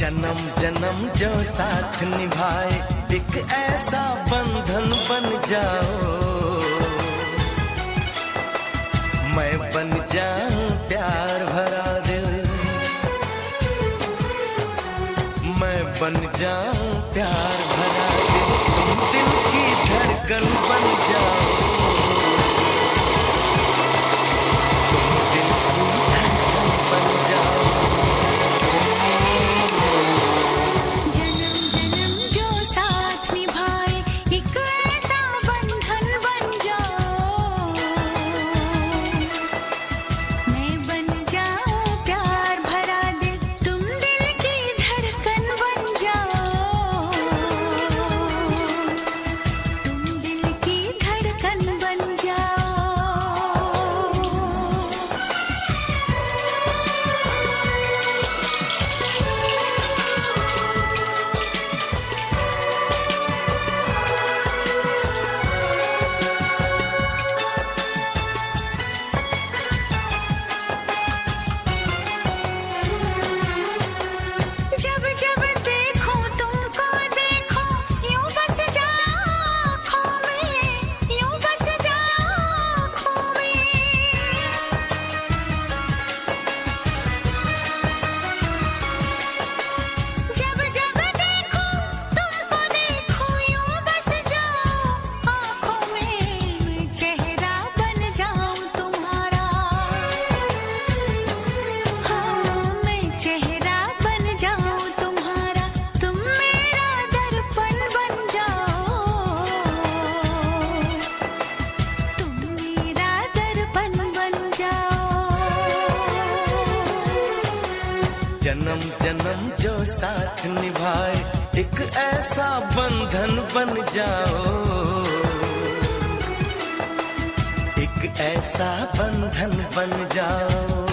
जन्म जन्म जो साथ निभाए, एक ऐसा बंधन बन जाओ। मैं बन जाऊं प्यार भरा दिल, मैं बन जाऊं प्यार भरा दिल, तुम दिल की धड़कन बन जाओ। जन्म जन्म जो साथ निभाए, एक ऐसा बंधन बन जाओ। एक ऐसा बंधन बन जाओ।